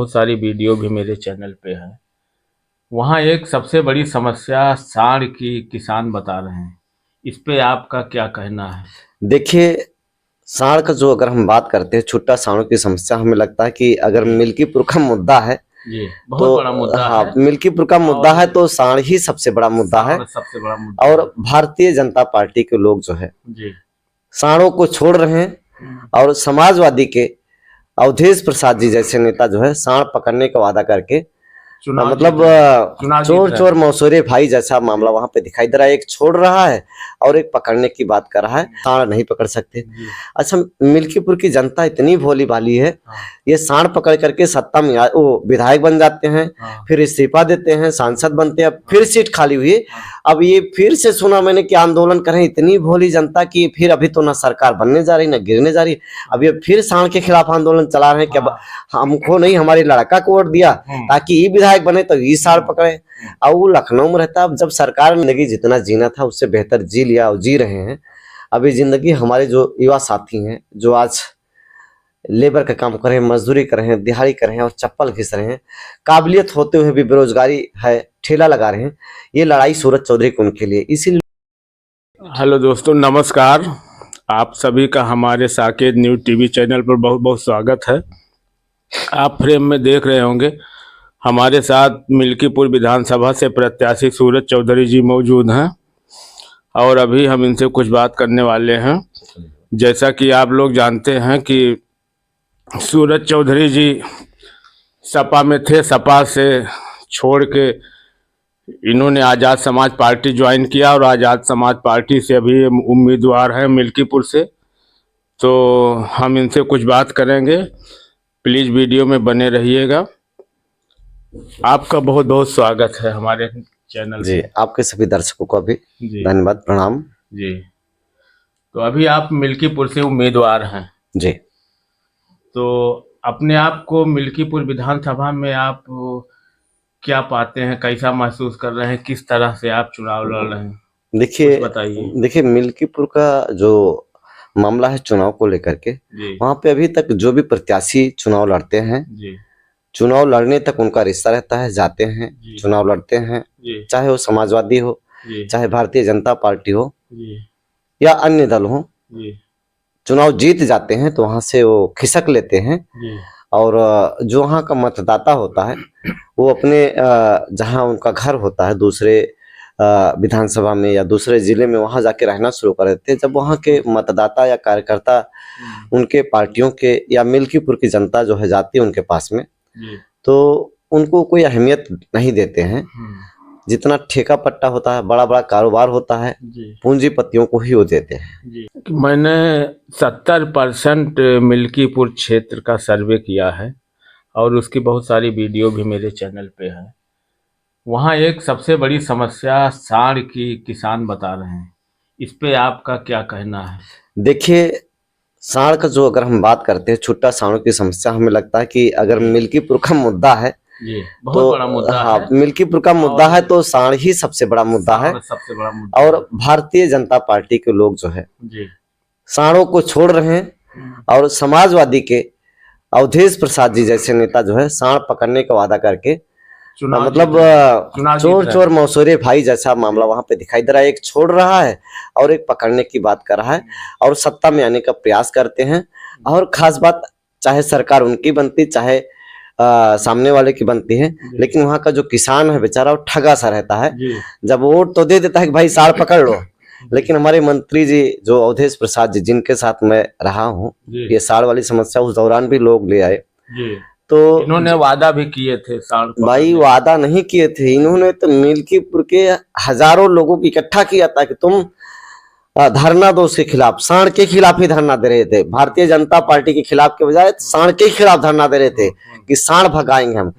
बहुत सारी वीडियो भी मेरे चैनल पे है। वहाँ एक सबसे बड़ी समस्या साढ़ की किसान बता रहे हैं। इस पे आपका क्या कहना है? देखिए, साढ़ का जो अगर हम बात करते हैं छुट्टा साढ़ों की समस्या, हमें लगता है कि अगर मिल्कीपुर का मुद्दा है जी, बहुत तो बड़ा मुद्दा हाँ, है। मिल्कीपुर का मुद्दा है तो साढ़ ही सबसे बड़ा मुद्दा है। साढ़ सबसे बड़ा मुद्दा और है। भारतीय जनता पार्टी के लोग जो है जी, साढ़ों को छोड़ रहे हैं और समाजवादी के अवधेश प्रसाद जी जैसे नेता जो है साढ़ पकड़ने का वादा करके मतलब चोर चोर मौसोरे भाई जैसा मामला वहां पे दिखाई दे रहा है। एक छोड़ रहा है और एक पकड़ने की बात कर रहा है। साढ़ नहीं पकड़ सकते। अच्छा, मिल्कीपुर की जनता इतनी भोली भाली है, ये साढ़ पकड़ करके सत्ता में वो विधायक बन जाते हैं, फिर इस्तीफा देते हैं, सांसद बनते हैं, फिर सीट खाली हुई। अब ये फिर से सुना मैंने कि आंदोलन करें। इतनी भोली जनता की फिर अभी तो ना सरकार बनने जा रही ना गिरने जा रही, अब ये फिर साढ़ के खिलाफ आंदोलन चला रहे हैं कि अब हमको नहीं, हमारे लड़का को वोट दिया ताकि ये विधायक बने तो ये साढ़ पकड़े। अब वो लखनऊ में रहता है। अब जब सरकार ने जिंदगी जितना जीना था उससे बेहतर जी लिया और जी रहे हैं। अभी जिंदगी हमारे जो युवा साथी हैं जो आज लेबर का काम कर रहे हैं, मजदूरी कर रहे हैं, दिहाड़ी कर रहे हैं और चप्पल घिस रहे हैं, काबिलियत होते हुए भी बेरोजगारी है, ठेला लगा रहे हैं, ये लड़ाई सूरज चौधरी को उनके लिए। इसीलिए हेलो दोस्तों, नमस्कार। आप सभी का हमारे साकेत न्यूज टीवी चैनल पर बहुत बहुत स्वागत है। आप फ्रेम में देख रहे होंगे हमारे साथ मिल्कीपुर विधानसभा से प्रत्याशी सूरज चौधरी जी मौजूद हैं और अभी हम इनसे कुछ बात करने वाले हैं। जैसा कि आप लोग जानते हैं कि सूरज चौधरी जी सपा में थे, सपा से छोड़ के इन्होंने आज़ाद समाज पार्टी ज्वाइन किया और आज़ाद समाज पार्टी से अभी उम्मीदवार हैं मिल्कीपुर से। तो हम इनसे कुछ बात करेंगे, प्लीज़ वीडियो में बने रहिएगा। आपका बहुत बहुत स्वागत है हमारे चैनल जी। आपके सभी दर्शकों को भी धन्यवाद, प्रणाम जी। तो अभी आप मिल्कीपुर से उम्मीदवार हैं जी। तो अपने आप को मिल्कीपुर विधानसभा में आप क्या पाते हैं, कैसा महसूस कर रहे हैं, किस तरह से आप चुनाव लड़ रहे हैं? देखिए बताइए। मिल्कीपुर का जो मामला है चुनाव को लेकर के, वहाँ पे अभी तक जो भी प्रत्याशी चुनाव लड़ते हैं, चुनाव लड़ने तक उनका रिश्ता रहता है, जाते हैं चुनाव लड़ते हैं, चाहे वो समाजवादी हो, चाहे भारतीय जनता पार्टी हो या अन्य दल हो, चुनाव जीत जाते हैं तो वहां से वो खिसक लेते हैं। और जो वहाँ का मतदाता होता है वो अपने जहाँ उनका घर होता है दूसरे विधानसभा में या दूसरे जिले में, वहां जाके रहना शुरू कर देते हैं। जब वहाँ के मतदाता या कार्यकर्ता उनके पार्टियों के या मिल्कीपुर की जनता जो है जाती है उनके पास में, तो उनको कोई अहमियत नहीं देते हैं। जितना ठेका पट्टा होता है, बड़ा बड़ा कारोबार होता है, पूंजीपतियों को ही वो देते हैं। मैंने 70% मिल्कीपुर क्षेत्र का सर्वे किया है और उसकी बहुत सारी वीडियो भी मेरे चैनल पे है। वहाँ एक सबसे बड़ी समस्या साढ़ की किसान बता रहे हैं। इस पे आपका क्या कहना है? देखिए, साढ़ का जो अगर हम बात करते हैं छुट्टा साढ़ों की समस्या, हमें लगता है कि अगर मिल्कीपुर का मुद्दा है बहुत तो बड़ा मुद्दा है। मिल्कीपुर का मुद्दा है तो साढ़ ही सबसे बड़ा मुद्दा है। और भारतीय जनता पार्टी के लोग जो है साढ़ों को छोड़ रहे हैं और समाजवादी के अवधेश प्रसाद जी जैसे नेता जो है साढ़ पकड़ने का वादा करके मतलब चोर चोर मौसोरे भाई जैसा मामला वहां पे दिखाई दे रहा है। एक छोड़ रहा है और एक पकड़ने की बात कर रहा है और सत्ता में आने का प्रयास करते हैं। और खास बात, चाहे सरकार उनकी बनती चाहे सामने वाले की बनती है, लेकिन वहाँ का जो किसान है बेचारा वो ठगा सा रहता है। जब वोट तो दे देता है कि भाई साढ़ पकड़ लो, लेकिन हमारे मंत्री जी जो अवधेश प्रसाद जी जिनके साथ मैं रहा हूँ, ये साढ़ वाली समस्या उस दौरान भी लोग ले आए। तो इन्होंने वादा भी किए थे साढ़, भाई वादा नहीं किए थे इन्होंने, तो मिल्कीपुर के हजारों लोगों को इकट्ठा किया था कि तुम धरना दो उसके खिलाफ। साढ़ के खिलाफ ही धरना दे रहे थे, भारतीय जनता पार्टी के खिलाफ के बजाय साढ़ के खिलाफ धरना दे रहे थे कि साढ़ भगाएंगे हम।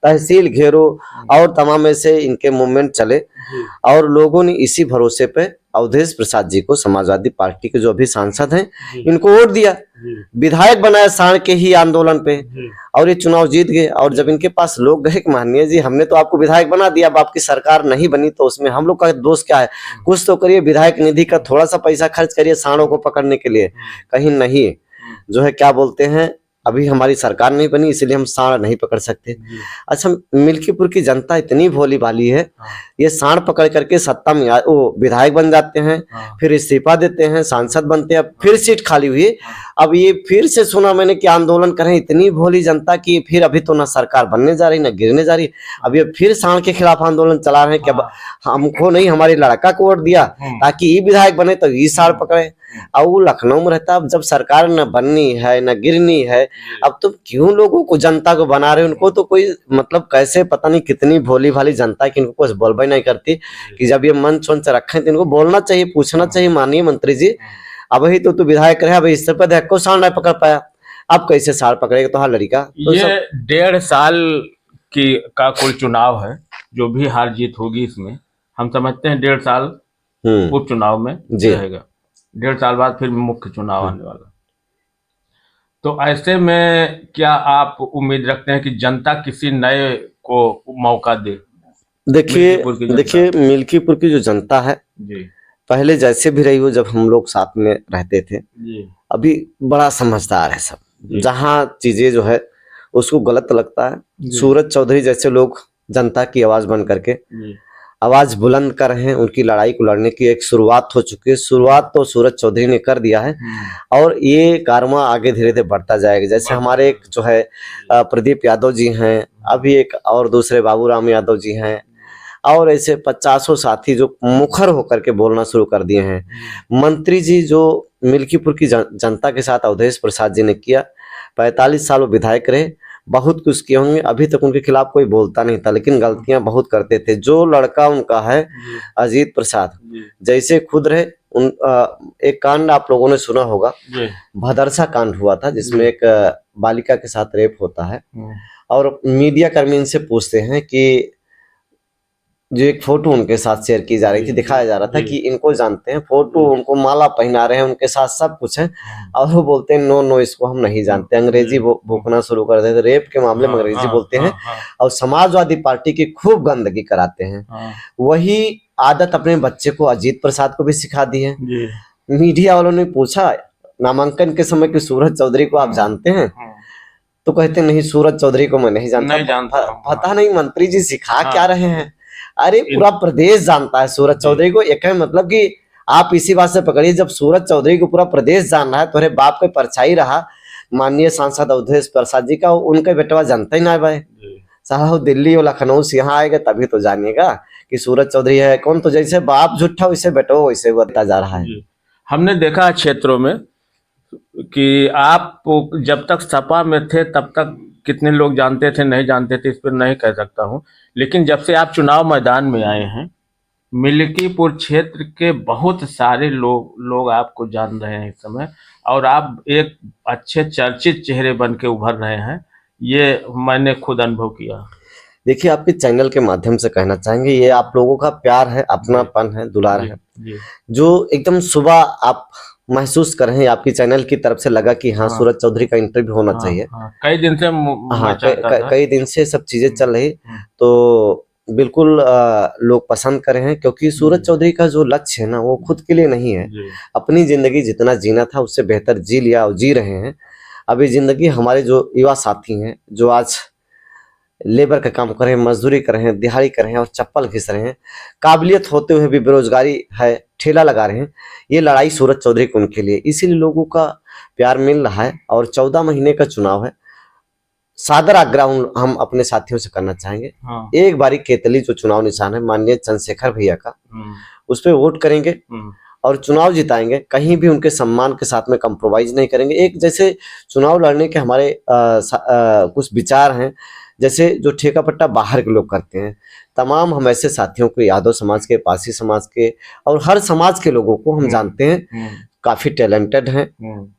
तहसील घेरो और तमाम ऐसे इनके मूवमेंट चले और लोगों ने इसी भरोसे पे अवधेश प्रसाद जी को, समाजवादी पार्टी के जो अभी सांसद हैं, इनको वोट दिया, विधायक बनाया साढ़ के ही आंदोलन पे और ये चुनाव जीत गए। और जब इनके पास लोग गए कि माननीय जी हमने तो आपको विधायक बना दिया, अब आपकी सरकार नहीं बनी तो उसमें हम लोग का दोष क्या है, कुछ तो करिए, विधायक निधि का थोड़ा सा पैसा खर्च करिए साढ़ों को पकड़ने के लिए। कहीं नहीं, जो है क्या बोलते हैं, अभी हमारी सरकार नहीं बनी, इसलिए हम सांड नहीं पकड़ सकते। अच्छा, मिल्कीपुर की जनता इतनी भोली भाली है, ये सांड पकड़ करके सत्ता में वो विधायक बन जाते हैं, फिर इस्तीफा देते हैं, सांसद बनते हैं, फिर सीट खाली हुई, अब ये फिर से सुना मैंने कि आंदोलन करें। इतनी भोली जनता की फिर अभी तो ना सरकार बनने जा रही ना गिरने जा रही, अब ये फिर सांड के खिलाफ आंदोलन चला रहे हैं कि अब हमको नहीं, हमारे लड़का को वोट दिया ताकि ये विधायक बने तो ये सांड पकड़े। अब वो लखनऊ में रहता है, अब जब सरकार न बननी है न गिरनी है, अब तो क्यों लोगों को, जनता को बना रहे? उनको तो कोई मतलब कैसे, पता नहीं कितनी भोली भाली जनता है कि इनको कुछ बोलबे नहीं करती, कि जब ये मंच वंच रखे तो इनको बोलना चाहिए, पूछना चाहिए, माननीय मंत्री जी अब ही तो विधायक रहे, अब इस पर को सांड नहीं पकड़ पाया, अब कैसे सांड पकड़ेगा? तो हाँ लड़का तो ये 1.5 साल का कोई चुनाव है, जो भी हार जीत होगी इसमें हम समझते हैं 1.5 साल उपचुनाव में रहेगा, 1.5 साल बाद फिर मुख्य चुनाव आने वाला। तो ऐसे में क्या आप उम्मीद रखते हैं कि जनता किसी नए को मौका दे? देखिए मिल्कीपुर की जो जनता है जी, पहले जैसे भी रही हो, जब हम लोग साथ में रहते थे जी, अभी बड़ा समझदार है सब, जहाँ चीजें जो है उसको गलत लगता है, सूरज चौधरी जैसे लोग जनता की आवाज बन करके आवाज बुलंद कर रहे हैं, उनकी लड़ाई को लड़ने की एक शुरुआत हो चुकी है। शुरुआत तो सूरज चौधरी ने कर दिया है और ये कारवा आगे धीरे धीरे बढ़ता जाएगा। जैसे हमारे एक जो है प्रदीप यादव जी हैं, अभी एक और दूसरे बाबूराम यादव जी हैं, और ऐसे 50 साथी जो मुखर होकर के बोलना शुरू कर दिए हैं। मंत्री जी जो मिल्कीपुर की जनता के साथ अवधेश प्रसाद जी ने किया, 45 साल वो विधायक रहे, बहुत कुछ किए होंगे, अभी तक उनके खिलाफ कोई बोलता नहीं था, लेकिन गलतियां बहुत करते थे। जो लड़का उनका है अजीत प्रसाद, जैसे खुद रहे उन एक कांड आप लोगों ने सुना होगा, भदरसा कांड हुआ था, जिसमें एक बालिका के साथ रेप होता है, और मीडिया कर्मी इनसे पूछते हैं कि जो एक फोटो उनके साथ शेयर की जा रही थी, दिखाया जा रहा था कि इनको जानते हैं, फोटो उनको माला पहना रहे हैं, उनके साथ सब कुछ है, और वो बोलते हैं नो नो इसको हम नहीं जानते, अंग्रेजी भूखना शुरू कर देते, रेप के मामले में अंग्रेजी बोलते हैं, और समाजवादी पार्टी की खूब गंदगी कराते हैं। वही आदत अपने बच्चे को अजीत प्रसाद को भी सिखा दी है। मीडिया वालों ने पूछा नामांकन के समय कि सूरज चौधरी को आप जानते हैं? तो कहते नहीं, सूरज चौधरी को मैं नहीं जानता। पता नहीं मंत्री जी सिखा क्या रहे हैं? अरे पूरा प्रदेश जानता है सूरज चौधरी को। एक है मतलब कि आप इसी बात से पकड़िए, जब सूरज चौधरी को पूरा प्रदेश जान रहा है, तो बाप के परछाई रहा माननीय सांसद अवधेश प्रसाद जी का, उनका बेटवा जानता ही ना भाई साहब, दिल्ली और लखनऊ से यहाँ आएगा तभी तो जानिएगा कि सूरज चौधरी है कौन। तो जैसे बाप झूठा वैसे बेटवा वैसे बढ़ता जा रहा है। हमने देखा क्षेत्रों में कि आप जब तक सपा में थे तब तक कितने लोग जानते थे नहीं जानते थे, इस पर नहीं कह सकता हूँ, लेकिन जब से आप चुनाव मैदान में आए हैं, मिल्कीपुर क्षेत्र के बहुत सारे लोग आपको जान रहे हैं इस समय, और आप एक अच्छे चर्चित चेहरे बन के उभर रहे हैं, ये मैंने खुद अनुभव किया। देखिए आपके चैनल के माध्यम से कहना चाहेंगे, ये आप लोगों का प्यार है, अपनापन है, दुलार है, जो एकदम सुबह आप महसूस कर रहे हैं, आपकी चैनल की तरफ से लगा कि हाँ सूरज चौधरी का इंटरव्यू होना चाहिए। कई दिन से कई दिन से सब चीजें चल रही, तो बिल्कुल लोग पसंद कर रहे हैं, क्योंकि सूरज चौधरी का जो लक्ष्य है ना, वो खुद के लिए नहीं है, अपनी जिंदगी जितना जीना था उससे बेहतर जी लिया और जी रहे हैं। अभी जिंदगी हमारे जो युवा साथी हैं, जो आज लेबर का काम कर रहे हैं, मजदूरी कर रहे हैं, दिहाड़ी कर रहे हैं और चप्पल घिस रहे हैं, काबिलियत होते हुए भी बेरोजगारी है, ठेला लगा रहे हैं, ये लड़ाई सूरज चौधरी को उनके लिए, इसीलिए लोगों का प्यार मिल रहा है। और 14 महीने का चुनाव है, सादर आग्रह हम अपने साथियों से करना चाहेंगे, एक बारी केतली जो चुनाव निशान है माननीय चंद्रशेखर भैया का, उस पर वोट करेंगे और चुनाव जिताएंगे। कहीं भी उनके सम्मान के साथ में कंप्रोमाइज नहीं करेंगे। एक जैसे चुनाव लड़ने के हमारे कुछ विचार हैं, जैसे जो ठेका पट्टा बाहर के लोग करते हैं, तमाम हम ऐसे साथियों को, यादव समाज के, पासी समाज के और हर समाज के लोगों को हम जानते हैं, काफी टैलेंटेड हैं,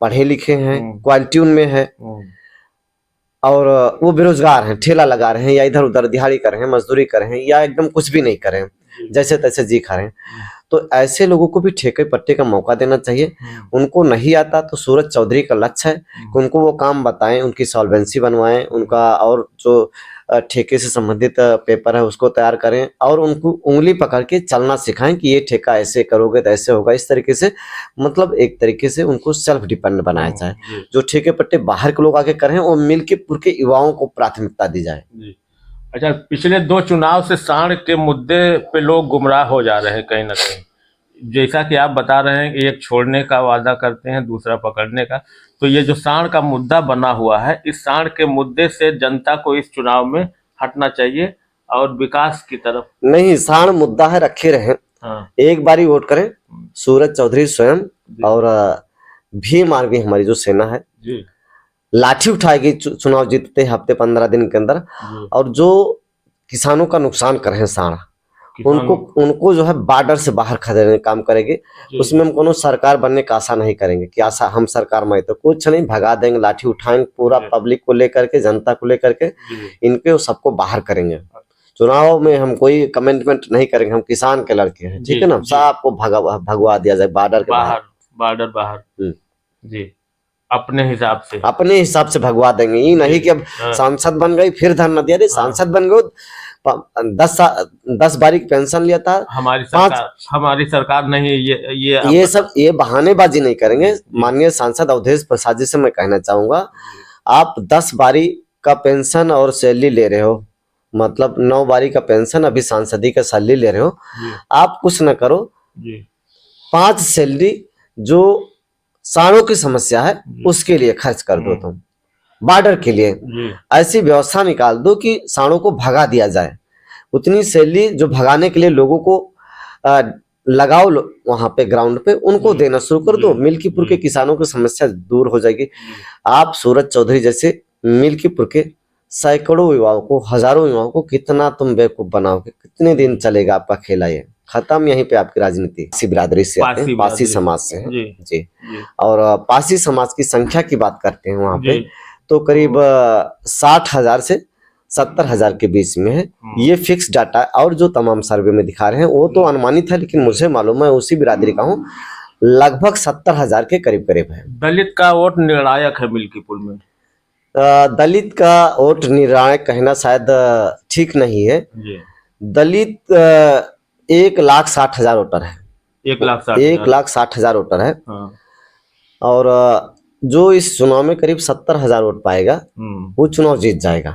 पढ़े लिखे हैं, क्वालिटी उनमें है, और वो बेरोजगार हैं, ठेला लगा रहे हैं या इधर उधर दिहाड़ी कर रहे हैं, मजदूरी कर रहे हैं या एकदम कुछ भी नहीं कर रहे हैं। जैसे तैसे जी खा रहे हैं। तो ऐसे लोगों को भी ठेके पट्टे का मौका देना चाहिए। उनको नहीं आता तो सूरज चौधरी का लक्ष्य है कि उनको वो काम बताएं, उनकी सॉल्वेंसी बनवाएं, उनका और जो ठेके से संबंधित पेपर है उसको तैयार करें और उनको उंगली पकड़ के चलना सिखाएं कि ये ठेका ऐसे करोगे तो ऐसे होगा। इस तरीके से मतलब एक तरीके से उनको सेल्फ डिपेंड बनाया जाए। जो ठेके पट्टे बाहर के लोग आके करें वो मिल्कीपुर के युवाओं को प्राथमिकता दी जाए। अच्छा, पिछले 2 चुनाव से सांड के मुद्दे पे लोग गुमराह हो जा रहे हैं कहीं ना कहीं। जैसा कि आप बता रहे हैं कि एक छोड़ने का वादा करते हैं, दूसरा पकड़ने का। तो ये जो सांड का मुद्दा बना हुआ है, इस सांड के मुद्दे से जनता को इस चुनाव में हटना चाहिए और विकास की तरफ नहीं। सांड मुद्दा है, रखे रहे। हाँ। एक बारी वोट करें सूरज चौधरी स्वयं और भीम आर्मी हमारी जो सेना है जी लाठी उठाएगी चुनाव जीतते हफ्ते 15 दिन के अंदर। और जो किसानों का नुकसान कर रहे हैं सांड, उनको जो है बॉर्डर से बाहर खदेड़ने का काम करेंगे। उसमें हम कोनो सरकार बनने का आशा नहीं करेंगे कि आशा हम सरकार में तो कुछ नहीं, भगा देंगे, लाठी उठाएंगे पूरा पब्लिक को लेकर के, जनता को लेकर के इनके सबको बाहर करेंगे। चुनाव में हम कोई कमेंटमेंट नहीं करेंगे, हम किसान के लड़के हैं, ठीक है ना। सबको भगवा दिया जाए बॉर्डर के बाहर, बॉर्डर बाहर जी, अपने हिसाब से भगवा देंगे। ये नहीं कि अब सांसद बन गई फिर धरना दिया। अरे सांसद बन गए 10 बारी की पेंशन लिया था हमारी सरकार नहीं। ये सब ये बहानेबाजी नहीं करेंगे। माननीय सांसद अवधेश प्रसाद जी से मैं कहना चाहूंगा, आप 10 बारी का पेंशन और सैलरी ले रहे हो, मतलब 9 बारी का पेंशन, अभी सांसदी का सैलरी ले रहे हो। आप कुछ न करो, 5 सैलरी जो सांडों की समस्या है उसके लिए खर्च कर दो। तुम बॉर्डर के लिए ऐसी व्यवस्था निकाल दो कि सांडों को भगा दिया जाए। उतनी सैलरी जो भगाने के लिए लोगों को लगाओ वहां पे ग्राउंड पे, उनको देना शुरू कर दो। मिल्कीपुर के किसानों की समस्या दूर हो जाएगी। आप सूरज चौधरी जैसे मिल्कीपुर के सैकड़ों युवाओं को, हजारों युवाओं को कितना तुम बेवकूफ बनाओगे? कितने दिन चलेगा आपका खेला? ये खत्म यहीं पे आपकी राजनीति। पासी बिरादरी से आते हैं, पासी समाज से हैं जी। और पासी समाज की संख्या की बात करते हैं वहां पे तो करीब 60,000 से 70,000 के बीच में है। ये फिक्स डाटा और जो तमाम सर्वे में दिखा रहे हैं वो तो अनुमानित है, लेकिन मुझे मालूम है उसी बिरादरी का हूँ, लगभग 70,000 के करीब करीब है। दलित का वोट निर्णायक है मिल्कीपुर में। दलित का वोट निर्णायक कहना शायद ठीक नहीं है। दलित 1,60,000 वोटर है। 1,60,000 वोटर है। और जो इस चुनाव में करीब 70,000 वोट पाएगा वो चुनाव जीत जाएगा।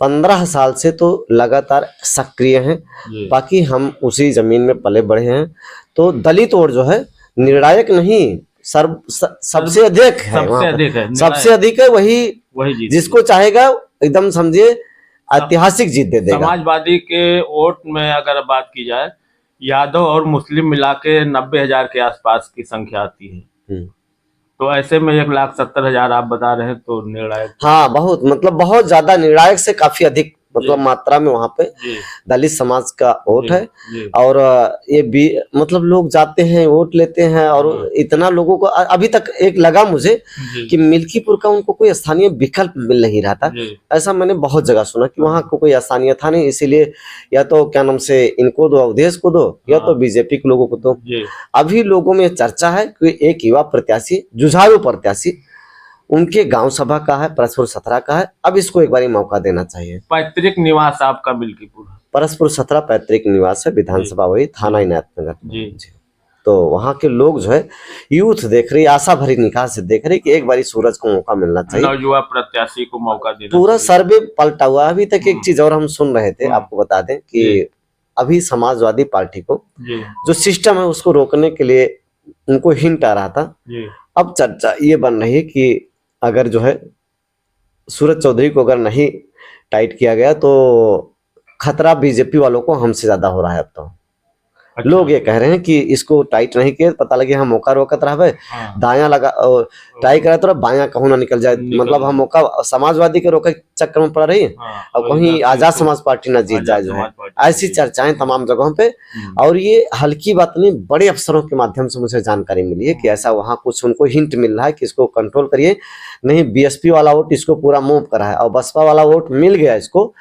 15 साल से तो लगातार सक्रिय हैं, बाकी हम उसी जमीन में पले बढ़े हैं। तो दलित वोट जो है निर्णायक नहीं, सबसे अधिक है, सबसे अधिक है। वही जिसको चाहेगा एकदम समझिए ऐतिहासिक जीत दे देगा। समाजवादी के वोट में अगर बात की जाए, यादव और मुस्लिम मिला के 90,000 के आसपास की संख्या आती है। तो ऐसे में 1,70,000 आप बता रहे हैं तो निर्णायक, हाँ बहुत, मतलब बहुत ज्यादा, निर्णायक से काफी अधिक मतलब मात्रा में वहां पे दलित समाज का वोट है। और ये भी मतलब लोग जाते हैं वोट लेते हैं। और इतना लोगों को अभी तक एक लगा मुझे कि मिल्कीपुर का उनको कोई स्थानीय विकल्प मिल नहीं रहा था। ऐसा मैंने बहुत जगह सुना कि वहां को कोई स्थानीय था नहीं, इसीलिए या तो क्या नाम से इनको दो, अवधेश को दो, या तो बीजेपी के लोगों को दो। अभी लोगों में चर्चा है कि एक युवा प्रत्याशी, जुझारू प्रत्याशी, उनके गांव सभा का है, परसपुर 17 का है। अब इसको एक बार मौका देना चाहिए। पैतृक निवास आपका मिल्कीपुर? परसपुर 17 पैतृक निवास है, विधानसभा वही, थाना इनायतनगर जी। तो वहाँ के लोग जो है यूथ देख रही, आशा भरी निगाह से देख रहे कि एक बारी सूरज को मौका मिलना चाहिए, युवा प्रत्याशी को मौका देना। पूरा सर्वे पलटा हुआ। अभी तक एक चीज और हम सुन रहे थे, आपको बता दें कि अभी समाजवादी पार्टी को जो सिस्टम है उसको रोकने के लिए उनको हिंट आ रहा था। अब चर्चा ये बन रही है कि अगर जो है सूरज चौधरी को अगर नहीं टाइट किया गया तो खतरा बीजेपी वालों को हमसे ज्यादा हो रहा है। अब तो लोग ये कह रहे हैं कि इसको टाइट नहीं किए, पता लगे हम मौका रोकत रहे, दाया लगा टाइट करा तो बाया कहूँ ना निकल जाए। मतलब हम मौका समाजवादी के रोके चक्कर में पड़ रही है और कहीं आजाद समाज पार्टी ना जीत जाए, जो है ऐसी चर्चाएं तमाम जगहों पे। और ये हल्की बात नहीं, बड़े अफसरों के माध्यम से मुझे जानकारी मिली है कि ऐसा वहां कुछ उनको हिंट मिल रहा है कि इसको कंट्रोल करिए। नहीं, बीएसपी वाला वोट इसको पूरा मूव करा है और बसपा वाला वोट मिल गया इसको,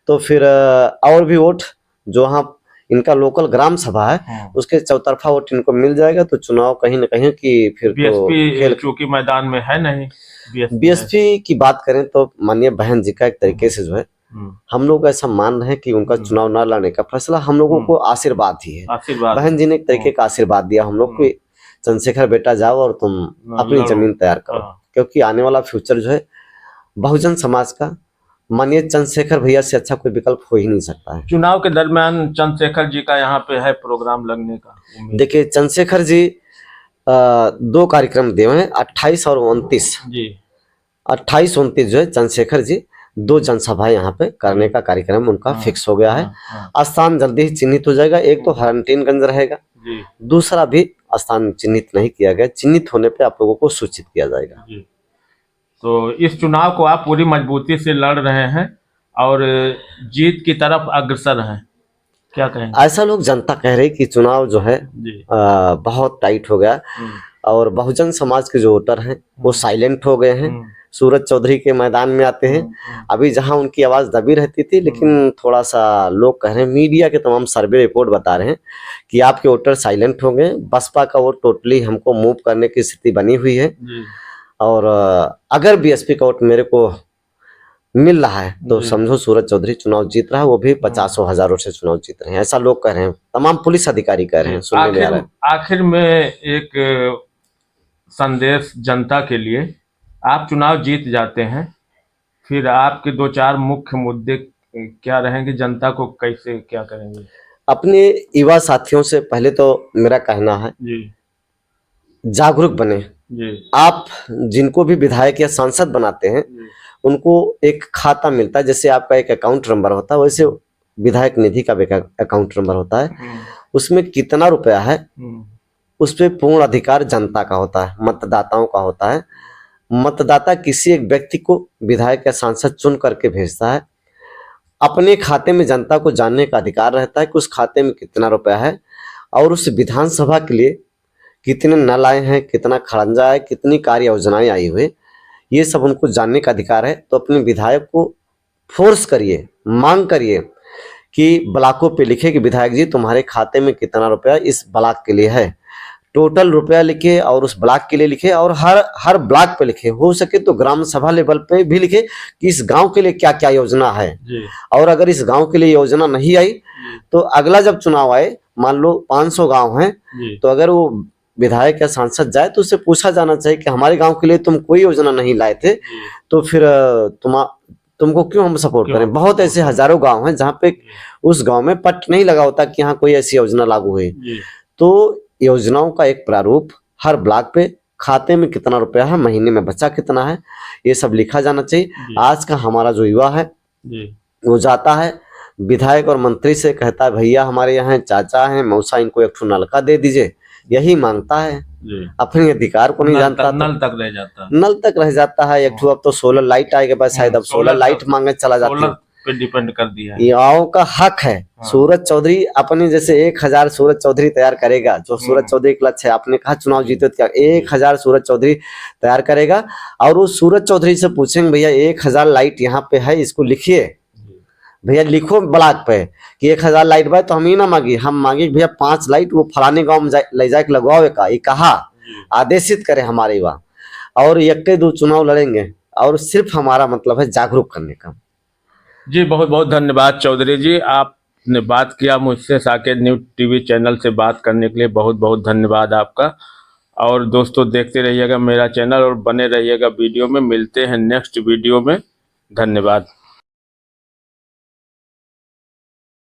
तो फिर और भी वोट जो वहाँ इनका लोकल ग्राम सभा है, उसके चौतरफा वोट इनको मिल जाएगा तो चुनाव कहीं ना कहीं कि फिर बीएसपी चूंकि मैदान में है नहीं, बीएसपी की बात करें तो माननीय बहन जी का एक तरीके से जो है हम लोग ऐसा मान रहे हैं कि उनका चुनाव न लड़ने का फैसला हम लोगों को आशीर्वाद ही है। बहन जी ने एक तरीके का आशीर्वाद दिया हम लोग को, चंद्रशेखर बेटा जाओ और तुम अपनी जमीन तैयार करो, क्योंकि आने वाला फ्यूचर जो है बहुजन समाज का माननीय चंद्रशेखर भैया से अच्छा कोई विकल्प हो ही नहीं सकता है। चुनाव के दरमियान चंद्रशेखर जी का यहाँ पे है प्रोग्राम लगने का? देखिए चंद्रशेखर जी 2 कार्यक्रम दिए हैं, 28 और 29 जी। 28-29 जो है चंद्रशेखर जी 2 जनसभाएं यहाँ पे करने का कार्यक्रम उनका फिक्स हो गया है। स्थान जल्दी ही चिन्हित हो जाएगा, एक तो हरनटीनगंज रहेगा, दूसरा भी स्थान चिन्हित नहीं किया गया, चिन्हित होने पे आप लोगों को सूचित किया जाएगा। तो इस चुनाव को आप पूरी मजबूती से लड़ रहे हैं और जीत की तरफ अग्रसर हैं, क्या कहेंगे? ऐसा लोग जनता कह रही कि चुनाव जो है बहुत टाइट हो गया और बहुजन समाज के जो वोटर हैं वो साइलेंट हो गए हैं, सूरज चौधरी के मैदान में आते हैं। अभी जहां उनकी आवाज दबी रहती थी, लेकिन थोड़ा सा लोग कह रहे हैं, मीडिया के तमाम सर्वे रिपोर्ट बता रहे हैं कि आपके वोटर साइलेंट हो गए, बसपा का वोट टोटली हमको मूव करने की स्थिति बनी हुई है और अगर बीएसपी का वोट मेरे को मिल रहा है तो समझो सूरज चौधरी चुनाव जीत रहा है, वो भी 50 हजारों से चुनाव जीत रहे हैं, ऐसा लोग कह रहे हैं, तमाम पुलिस अधिकारी कह रहे हैं, सुनने में आ रहा है। आखिर में एक संदेश जनता के लिए, आप चुनाव जीत जाते हैं, फिर आपके 2-4 मुख्य मुद्दे क्या रहेंगे, जनता को कैसे क्या करेंगे? अपने युवा साथियों से पहले तो मेरा कहना है जागरूक बने। आप जिनको भी विधायक या सांसद बनाते हैं उनको एक खाता मिलता है, जैसे आपका एक अकाउंट नंबर होता है वैसे विधायक निधि का भी अकाउंट नंबर होता है, उसमें कितना रुपया है उस पर पूर्ण अधिकार जनता का होता है, मतदाताओं का होता है। मतदाता किसी एक व्यक्ति को विधायक या सांसद चुन करके भेजता है, अपने खाते में जनता को जानने का अधिकार रहता है कि उस खाते में कितना रुपया है और उस विधानसभा के लिए कितने नल आए हैं, कितना खड़ंजा है, कितनी कार्य योजनाएं आई हुई, ये सब उनको जानने का अधिकार है। तो अपने विधायक को फोर्स करिए, मांग करिए कि ब्लॉकों पे लिखे कि विधायक जी तुम्हारे खाते में कितना रुपया इस ब्लॉक के लिए है, टोटल रुपया लिखे और उस ब्लॉक के लिए लिखे और हर ब्लॉक पे लिखे, हो सके तो ग्राम सभा लेवल पे भी लिखे कि इस गांव के लिए क्या क्या योजना है और अगर इस गांव के लिए योजना नहीं आई तो अगला जब चुनाव आए, मान लो 500 गांव हैं तो अगर वो विधायक या सांसद जाए तो उससे पूछा जाना चाहिए कि हमारे गांव के लिए तुम कोई योजना नहीं लाए थे तो फिर तुमको क्यों हम सपोर्ट करें। बहुत ऐसे हजारों गांव हैं जहाँ पे उस गांव में पट नहीं लगा होता कि यहाँ कोई ऐसी योजना लागू हुई। तो योजनाओं का एक प्रारूप हर ब्लॉक पे, खाते में कितना रुपया है, महीने में बचा कितना है, ये सब लिखा जाना चाहिए। आज का हमारा जो युवा है वो जाता है विधायक और मंत्री से कहता है भैया हमारे यहाँ चाचा हैं, मौसा, इनको एक ठो नलका दे दीजिए, यही मांगता है, अपने अधिकार को नहीं जानता, नल तक रह जाता है। एक ठो अब तो सोलर लाइट आएगा बाद शायद अब सोलर लाइट मांगे चला जाता है, पे डिपेंड कर दिया है। युवाओं का हक है। सूरज चौधरी अपने जैसे 1000 सूरज चौधरी तैयार करेगा, जो सूरज चौधरी का लक्ष्य है, आपने कहा चुनाव जीते तो 1000 सूरज चौधरी तैयार करेगा और वो सूरज चौधरी से पूछेंगे भैया 1000 लाइट यहाँ पे है, इसको लिखिए भैया, लिखो ब्लॉक पे कि 1000 लाइट भाई, तो हम ही ना मांगी, हम मांगे भैया 5 लाइट वो फलाने गाँव में ले जाके लगवाओ का, ये कहा आदेशित करे हमारे युवा और 1-2 चुनाव लड़ेंगे और सिर्फ हमारा मतलब है जागरूक करने का। जी बहुत बहुत धन्यवाद चौधरी जी, आपने बात किया मुझसे, साकेत न्यूज़ टीवी चैनल से बात करने के लिए बहुत बहुत धन्यवाद आपका। और दोस्तों देखते रहिएगा मेरा चैनल और बने रहिएगा वीडियो में, मिलते हैं नेक्स्ट वीडियो में, धन्यवाद।